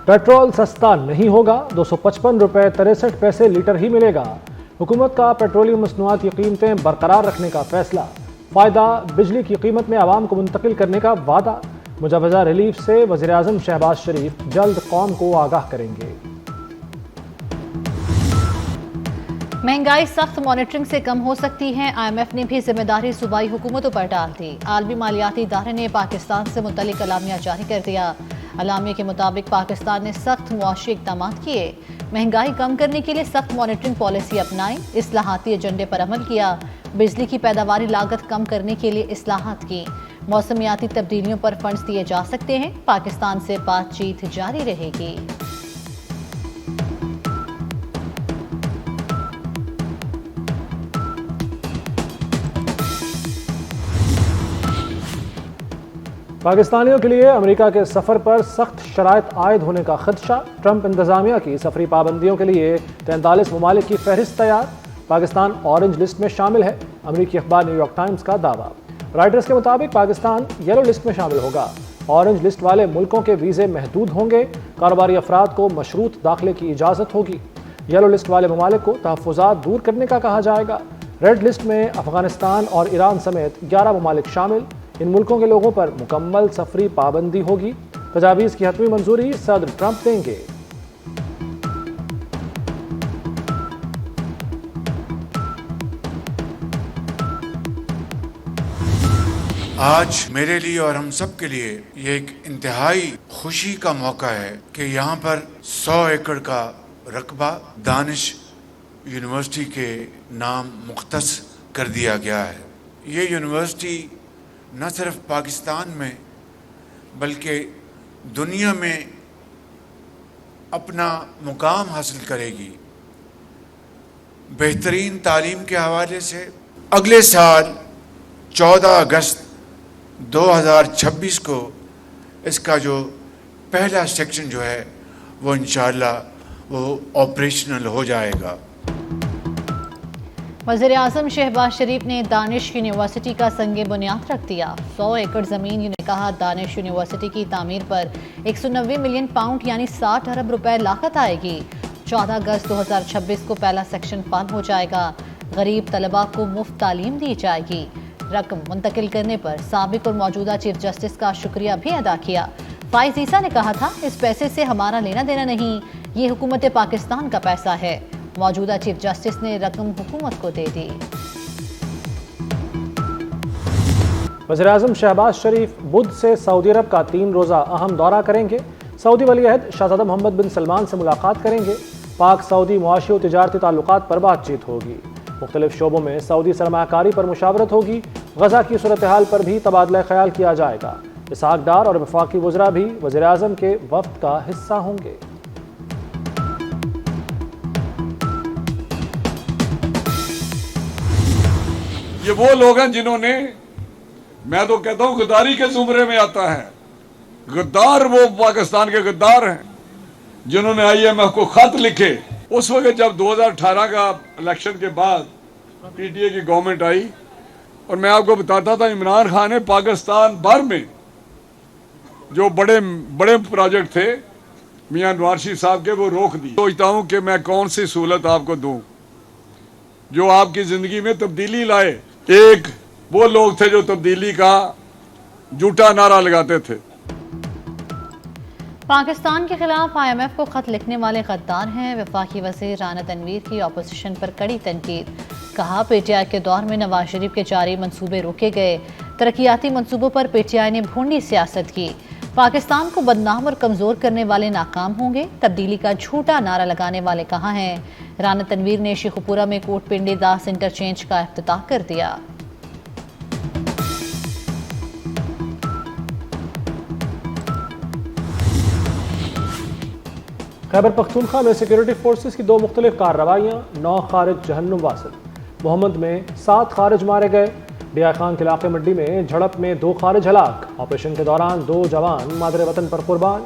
Petrol सस्ता नहीं होगा, 255 रुपये 63 पैसे लीटर ही मिलेगा। हुकूमत का पेट्रोलियम मसनूआत की कीमतें बरकरार रखने का फैसला। फ़ायदा बिजली की कीमत में आवाम को मुंतकिल करने का वादा। मुजवजा रिलीफ से वज़ीर-ए-आज़म शहबाज शरीफ जल्द कौम को आगाह करेंगे। महंगाई सख्त मॉनिटरिंग से कम हो सकती है। IMF ने भी जिम्मेदारी सूबाई हुकूमतों पर डाल दी। आलमी मालियाती इदारे ने पाकिस्तान से मुतल्लिक अलामिया जारी कर दिया। अलामिया के मुताबिक पाकिस्तान ने सख्त मुआशी इक़दाम किए, महंगाई कम करने के लिए सख्त मॉनिटरिंग पॉलिसी अपनाई, इस्लाहाती एजेंडे पर अमल किया, बिजली की पैदावारी लागत कम करने के लिए इस्लाहात की, मौसमियाती तब्दीलियों पर फंड्स दिए जा सकते हैं। पाकिस्तान से बातचीत जारी रहेगी। पाकिस्तानियों के लिए अमेरिका के सफ़र पर सख्त शराइत आयद होने का खदशा। ट्रंप इंतजामिया की सफरी पाबंदियों के लिए 43 ममालिक की फहरिस्त तैयार। पाकिस्तान ऑरेंज लिस्ट में शामिल है, अमेरिकी अखबार न्यूयॉर्क टाइम्स का दावा। राइटर्स के मुताबिक पाकिस्तान येलो लिस्ट में शामिल होगा। ऑरेंज लिस्ट वाले मुल्कों के वीज़े महदूद होंगे, कारोबारी अफराद को मशरूत दाखिले की इजाज़त होगी। येलो लिस्ट वाले ममालिक को तहफ़्फ़ुज़ात दूर करने का कहा जाएगा। रेड लिस्ट में अफगानिस्तान और ईरान समेत 11 ममालिक शामिल। इन मुल्कों के लोगों पर मुकम्मल सफरी पाबंदी होगी। तजावीज़ की हतमी मंजूरी सदर ट्रंप देंगे। आज मेरे लिए और हम सब के लिए ये एक इंतहाई खुशी का मौका है कि यहाँ पर 100 एकड़ का रकबा दानिश यूनिवर्सिटी के नाम मुख्तस कर दिया गया है। ये यूनिवर्सिटी न सिर्फ पाकिस्तान में बल्कि दुनिया में अपना मुकाम हासिल करेगी। बेहतरीन तालीम के हवाले से अगले साल 14 अगस्त 2026 को इसका जो पहला सेक्शन जो है वो इंशाअल्लाह वो ऑपरेशनल हो जाएगा। वज़ीर-ए-आज़म शहबाज शरीफ ने दानिश यूनिवर्सिटी का संगे बुनियाद रख दिया। 100 एकड़ ज़मीन ने कहा दानिश यूनिवर्सिटी की तामीर पर 190 मिलियन पाउंड यानी 60 अरब रुपए लागत आएगी। 14 अगस्त 2026 को पहला सेक्शन फंड हो जाएगा। गरीब तलबा को मुफ्त तालीम दी जाएगी। रकम मुंतकिल करने पर साबिक और मौजूदा चीफ जस्टिस का शुक्रिया भी अदा किया। फाइज ईसा ने कहा था, इस पैसे से हमारा लेना देना नहीं, ये हुकूमत पाकिस्तान का पैसा है। मौजूदा चीफ जस्टिस ने रकम हुकूमत को दे दी। वज़ीर-ए-आज़म शहबाज शरीफ बुध से सऊदी अरब का 3 रोज़ा अहम दौरा करेंगे। सऊदी वली-अहद शहज़ादा मोहम्मद बिन सलमान से मुलाकात करेंगे। पाक सऊदी मुआशी और तिजारती ताल्लुकात पर बातचीत होगी। मुख्तलिफ शोबों में सऊदी सरमाकारी पर मुशावरत होगी। गजा की सूरत हाल पर भी तबादला ख्याल किया जाएगा। इसहाक डार और वफाकी वज़रा भी वज़ीर-ए-आज़म के वफ़द का हिस्सा होंगे। ये वो लोग हैं जिन्होंने, मैं तो कहता हूं गद्दारी के जुमरे में आता है। गद्दार वो पाकिस्तान के गद्दार हैं जिन्होंने IMF को खत लिखे। उस वक्त जब 2018 का इलेक्शन के बाद PTA की गवर्नमेंट आई और मैं आपको बताता था इमरान खान ने पाकिस्तान भर में जो बड़े बड़े प्रोजेक्ट थे मियां नवाज शरीफ साहब के वो रोक दिए। सोचता हूं कि मैं कौन सी सहूलत आपको दूं जो आपकी जिंदगी में तब्दीली लाए। एक वो लोग थे जो तब्दीली का झूठा नारा लगाते थे। पाकिस्तान के खिलाफ IMF को खत लिखने वाले गद्दार हैं। वफाकी वज़ीर राना तनवीर की अपोजिशन पर कड़ी तनकीद। कहा PTI के दौर में नवाज शरीफ के जारी मंसूबे रोके गए। तरक्याती मंसूबों पर PTI ने भोंडी सियासत की। पाकिस्तान को बदनाम और कमजोर करने वाले नाकाम होंगे। तब्दीली का झूठा नारा लगाने वाले कहाँ हैं। राना तनवीर ने शेखुपुरा में कोट पिंडी दास इंटरचेंज का इफ्तिताह कर दिया। खैबर पख्तूनख्वा में सिक्योरिटी फोर्सेस की 2 मुख्तलिफ कार्रवाइयाँ, 9 खारिज जहन्नुम वासिल। मोहम्मद में 7 खारिज मारे गए। डिया खान के इलाके मंडी में झड़प में 2 खारिज हलाक। ऑपरेशन के दौरान 2 जवान मादरे वतन पर कुर्बान।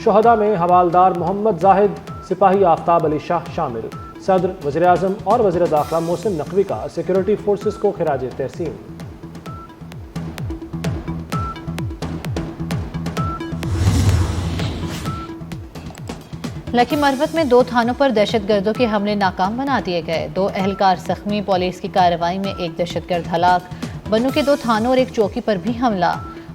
शहदा में हवालदार मोहम्मद जाहिद, सिपाही आफ्ताब अली शाह शामिल। सदर, वज़ीर-ए-आज़म और वज़ीर दाखिला मोहसिन नकवी का सिक्योरिटी फोर्सेस को खिराज तहसीन। लकी मरवत में 2 थानों पर दहशतगर्दों के हमले नाकाम बना दिए गए। 2 एहलकार जख्मी। पुलिस की कार्रवाई में 1 दहशतगर्द हलाक। बनू के 2 थानों और 1 चौकी पर भी हमला।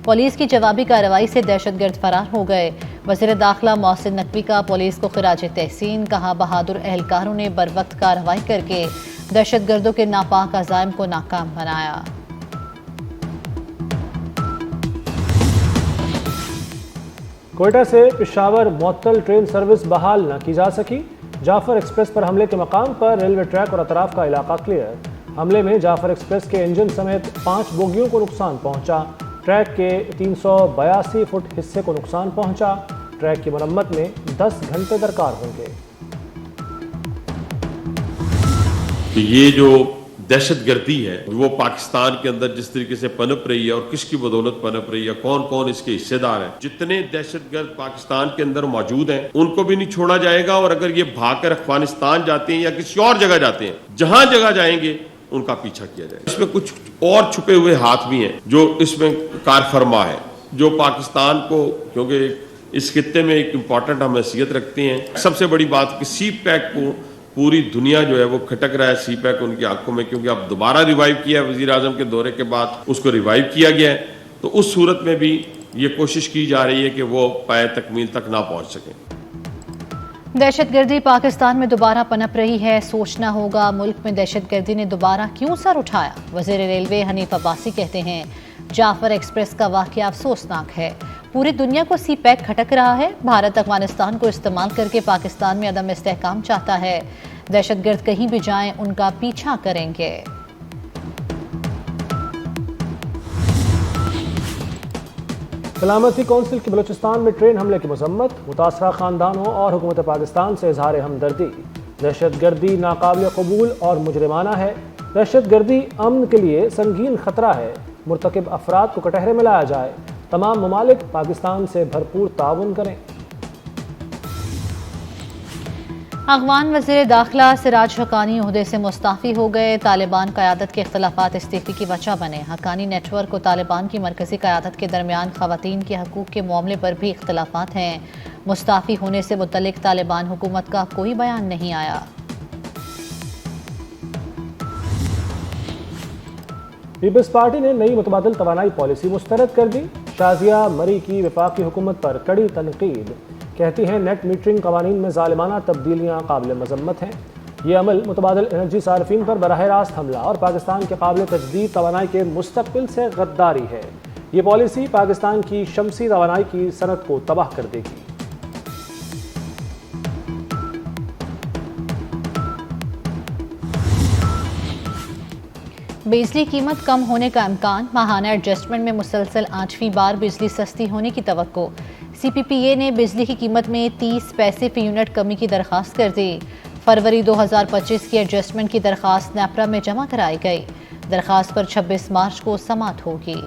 पुलिस की जवाबी कार्रवाई से दहशतगर्द फरार हो गए। वज़ीर दाखिला मोहसिन नकवी का पुलिस को खिराज तहसीन। कहा, बहादुर एहलकारों ने बरवक्त कार्रवाई करके दहशतगर्दों के नापाक अज़ाइम को नाकाम बनाया। कोयटा से पेशावर मुअत्तल ट्रेन सर्विस बहाल न की जा सकी। जाफर एक्सप्रेस पर हमले के मकाम पर रेलवे ट्रैक और अतराफ का इलाका क्लियर। हमले में जाफर एक्सप्रेस के इंजन समेत 5 बोगियों को नुकसान पहुंचा। ट्रैक के 382 फुट हिस्से को नुकसान पहुंचा। ट्रैक की मरम्मत में 10 घंटे दरकार होंगे। ये जो दहशतगर्दी है वो पाकिस्तान के अंदर जिस तरीके से पनप रही है और किसकी बदौलत पनप रही है, कौन कौन इसके हिस्सेदार हैं, जितने दहशतगर्द पाकिस्तान के अंदर मौजूद हैं उनको भी नहीं छोड़ा जाएगा। और अगर ये भागकर अफगानिस्तान जाते हैं या किसी और जगह जाते हैं, जहां जगह जाएंगे उनका पीछा किया जाएगा। इसमें कुछ और छुपे हुए हाथ भी हैं जो इसमें कारफरमा है, जो पाकिस्तान को, क्योंकि इस खित्ते में एक इम्पॉर्टेंट हम हैसियत रखते हैं। सबसे बड़ी बात कि सी पैक को पूरी दुनिया जो है वो खटक रहा है, सी पैक उनकी आंखों में, क्योंकि अब दोबारा रिवाइव किया है। वजीर आजम के दौरे के बाद उसको रिवाइव किया गया है। तो उस सूरत में भी ये कोशिश की जा रही है कि वो पाए तकमील तक ना पहुंच सके। दहशतगर्दी पाकिस्तान में दोबारा पनप रही है। सोचना होगा मुल्क में दहशतगर्दी ने दोबारा क्यों सर उठाया। वज़ीर रेलवे हनीफ अब्बासी कहते हैं, जाफर एक्सप्रेस का वाक़या अफसोसनाक है। पूरी दुनिया को सी पैक खटक रहा है। भारत अफगानिस्तान को इस्तेमाल करके पाकिस्तान में अदम इस्तेहकाम चाहता है। दहशतगर्द कहीं भी जाएं, उनका पीछा करेंगे। सलामती कौंसिल की बलूचिस्तान में ट्रेन हमले की मजम्मत। मुतासरा खानदानों और हुकूमत पाकिस्तान से इजहार हमदर्दी। दहशतगर्दी नाकाबिल कबूल और मुजरिमाना है। दहशतगर्दी अमन के लिए संगीन खतरा है। मुर्तकिब अफराद को कटहरे में लाया जाए। तमाम ममालिक पाकिस्तान से भरपूर ताउन करें। अफगान वज़ीर दाखिला सिराज हक्कानी ओहदे से मुस्ताफ़ी हो गए। तालिबान क़यादत के इख्तलाफात इस्तीफ़े की वजह बने। हक्कानी नेटवर्क और तालिबान की मरकज़ी क़यादत के दरमियान ख़वातीन के हकूक़ के मामले पर भी इख्तलाफात हैं। मुस्ताफ़ी होने से मुतल्लिक़ तालिबान हुकूमत का कोई बयान नहीं आया। पीपल्स पार्टी ने नई मुतबादिल तवानाई पॉलिसी मुस्तरद कर दी। शाजिया मरी की वफाकी हुकूमत पर कड़ी तनकीद। कहती हैं नेट मीटरिंग कवानीन में ज़ालिमाना तब्दीलियाँ काबिल मजम्मत हैं। ये अमल मुतबादिल एनर्जी सार्फिन पर बराह रास्त हमला और पाकिस्तान के काबिल तजदीद तवानाई के मुस्तकबिल से गद्दारी है। ये पॉलिसी पाकिस्तान की शमसी तवानाई की सनत को तबाह कर देगी। बिजली कीमत कम होने का इम्कान। माहाना एडजस्टमेंट में मुसलसल 8वीं बार बिजली सस्ती होने की तवक्को। CPPA ने बिजली की कीमत में 30 पैसे फी यूनिट कमी की दरख्वास्त कर दी। फरवरी 2025 की एडजस्टमेंट की दरख्वास्त नेपरा में जमा कराई गई। दरख्वास्त पर 26 मार्च को समाअत होगी।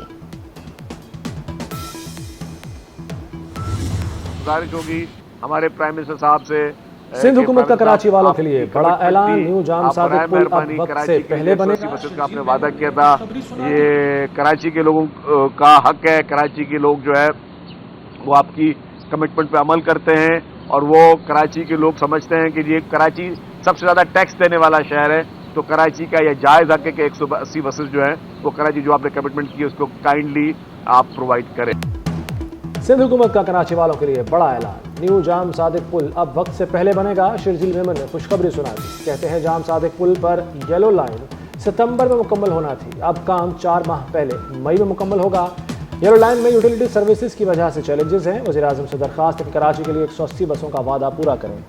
गुजारिश होगी हमारे प्राइम मिनिस्टर साहब से। सिंध हुकूमत का कराची वालों के लिए बड़ा ऐलान। न्यू जाम सादिक पुल अब वक्त से पहले बनेगा। का आपने वादा किया था, ये कराची के लोगों का हक है। कराची के लोग जो है वो आपकी कमिटमेंट पे अमल करते हैं और वो कराची के लोग समझते हैं कि ये कराची सबसे ज़्यादा टैक्स देने वाला शहर है। तो कराची का यह जायज़ हक है कि 180 बसेस जो है वो कराची जो आपने कमिटमेंट की उसको काइंडली आप प्रोवाइड करें। सिंध हुकूमत का कराची वालों के लिए बड़ा ऐलान। न्यू जाम सादिक पुल अब वक्त से पहले बनेगा। शिरजील मेमन ने खुशखबरी सुना दी। कहते हैं जाम सादिक पुल पर येलो लाइन सितंबर में मुकम्मल होना थी, अब काम 4 माह पहले मई में मुकम्मल होगा। येलो लाइन में यूटिलिटी सर्विसेज की वजह से चैलेंजेस हैं। वज़ीर आज़म से दरख्वास्त है कि कराची के लिए 180 बसों का वादा पूरा करें।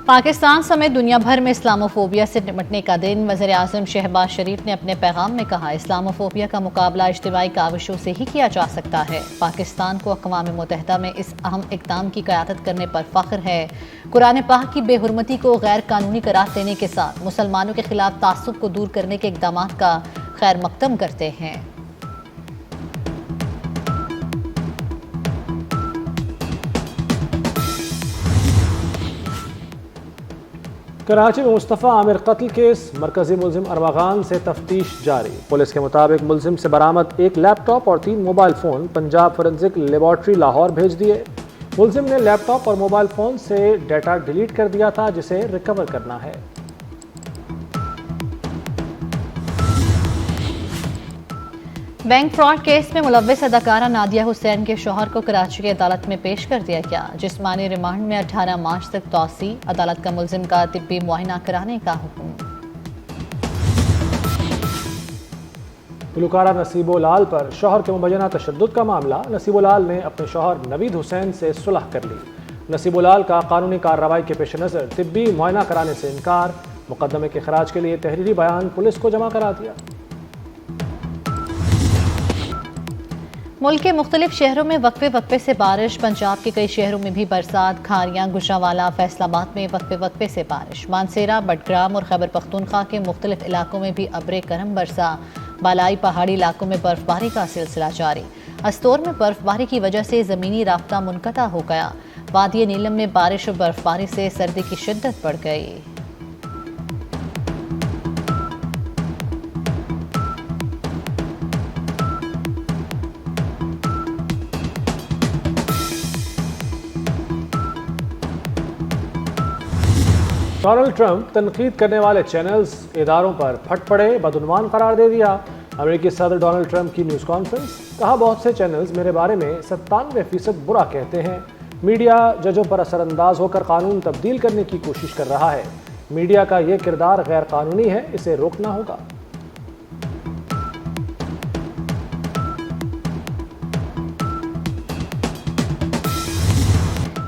पाकिस्तान समेत दुनिया भर में इस्लामोफोबिया से निपटने का दिन। वज़ीर आज़म शहबाज शरीफ ने अपने पैगाम में कहा, इस्लामोफोबिया का मुकाबला इज्तिमाई काविशों से ही किया जा सकता है। पाकिस्तान को अक़वाम मुत्तहिदा में इस अहम इक़दाम की क़यादत करने पर फ़ख्र है। कुरान पाक की बेहुरमती को गैर कानूनी करार देने के साथ मुसलमानों के खिलाफ तासुब को दूर करने के इक़दामात का खैर मक़दम करते हैं। कराची में मुस्तफ़ा आमिर कत्ल केस, मरकजी मुलजिम अरवा से तफ्तीश जारी। पुलिस के मुताबिक मुलजिम से बरामद एक लैपटॉप और 3 mobile phone Punjab forensic laboratory Lahore भेज दिए। मुलजिम ने लैपटॉप और मोबाइल फ़ोन से डाटा डिलीट कर दिया था, जिसे रिकवर करना है। बैंक फ्रॉड केस में मुलव्विस अदाकारा नादिया हुसैन के शौहर को कराची की अदालत में पेश कर दिया गया। जिस्मानी रिमांड में 18 मार्च तक तौसी, अदालत का मुलजिम का तिब्बी मुआयना कराने का हुक्म। गुलकारा नसीबो लाल पर शौहर के मुबैना तशद्दुद का मामला, नसीबो लाल ने अपने शौहर नवीद हुसैन से सुलह कर ली। नसीबो लाल का कानूनी कार्रवाई के पेश नज़र तिब्बी मुआयना कराने से इनकार, मुकदमे के खराज के लिए तहरीरी बयान पुलिस को जमा करा दिया। मुल्क के मुख्तलिफ शहरों में वक्फे से बारिश, पंजाब के कई शहरों में भी बरसात, खारियां, गुजरांवाला, फैसलाबाद में वक्फे से बारिश, मानसेरा, बडग्राम और खैबर पख्तूनख्वा के मुख्तलिफ इलाकों में भी अब्रे करम बरसा। बालाई पहाड़ी इलाकों में बर्फबारी का सिलसिला जारी। अस्तोर में बर्फबारी की वजह से ज़मीनी राब्ता मुनक़ता हो गया। वादी नीलम में बारिश और बर्फबारी से सर्दी की शिद्दत बढ़ गई। डोनाल्ड ट्रंप तनकीद करने वाले चैनल्स, इदारों पर फट पड़े, बदउनवान करार दे दिया। अमेरिकी सदर डोनाल्ड ट्रंप की न्यूज़ कॉन्फ्रेंस, कहा बहुत से चैनल्स मेरे बारे में 97% बुरा कहते हैं। मीडिया जजों पर असरअंदाज होकर कानून तब्दील करने की कोशिश कर रहा है। मीडिया का ये किरदार गैर कानूनी है, इसे रोकना होगा।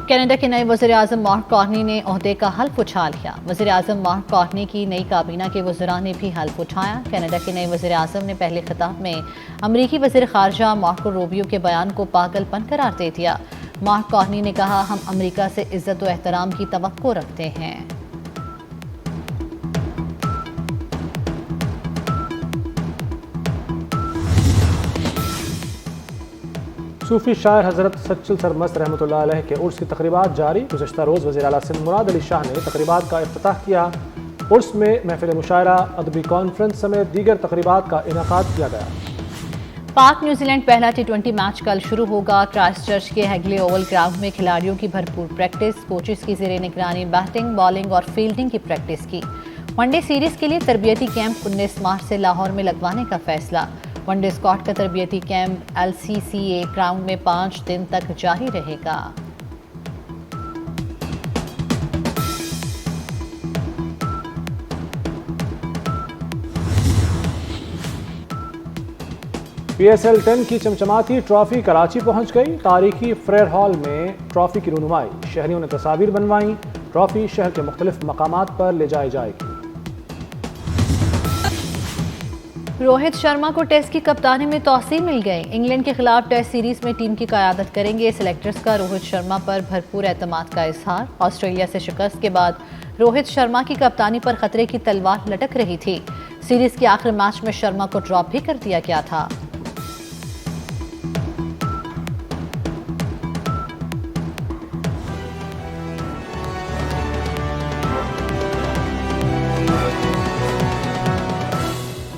कनाडा के नए वज़ीर-ए-आज़म मार्क कार्नी ने ओहदे का हल्फ उठा लिया। वज़ीर-ए-आज़म मार्क कार्नी की नई काबीना के वज़रा ने भी हल्फ उठाया। कनाडा के नए वज़ीर-ए-आज़म ने पहले खिताब में अमरीकी वज़ीर ख़ारजा मार्को रूबियो के बयान को पागलपन करार दे दिया। मार्क कार्नी ने कहा, हम अमरीका से इज़्ज़त व एहतराम की तवक्को रखते हैं। सूफी शायर हज़रत सच्चल सरमस्त रहमतुल्लाह अलैह के उर्स की तकरीबात जारी। गुज़श्ता रोज़ वज़ीर आला सिंध मुराद अली शाह ने तकरीबात का इफ्तिताह किया। उर्स में महफिल मुशायरा, अदबी कॉन्फ्रेंस समेत दीगर तकरीबात का इनेकाद किया गया। पाक न्यूजीलैंड पहला T20 मैच कल शुरू होगा। क्राइस्टचर्च के हैगले ओवल ग्राउंड में खिलाड़ियों की भरपूर प्रैक्टिस, कोचेस की ज़ेरे निगरानी बैटिंग, बॉलिंग और फील्डिंग की प्रैक्टिस की। वनडे सीरीज के लिए तरबियती कैंप 19 मार्च से लाहौर में लगवाने का फैसला। वनडे स्क्वाड का तरबियती कैंप LCCA ग्राउंड में 5 दिन तक जारी रहेगा। PSL 10 की चमचमाती ट्रॉफी कराची पहुंच गई। तारीखी फ्रेयर हॉल में ट्रॉफी की रुनुमाई, शहरियों ने तस्वीर बनवाई। ट्रॉफी शहर के मुख्तलिफ मकामात पर ले जाई जाएगी। रोहित शर्मा को टेस्ट की कप्तानी में तौसीह मिल गई। इंग्लैंड के खिलाफ टेस्ट सीरीज में टीम की क़यादत करेंगे। सिलेक्टर्स का रोहित शर्मा पर भरपूर एतमाद का इजहार। ऑस्ट्रेलिया से शिकस्त के बाद रोहित शर्मा की कप्तानी पर खतरे की तलवार लटक रही थी। सीरीज के आखिरी मैच में शर्मा को ड्रॉप भी कर दिया गया था।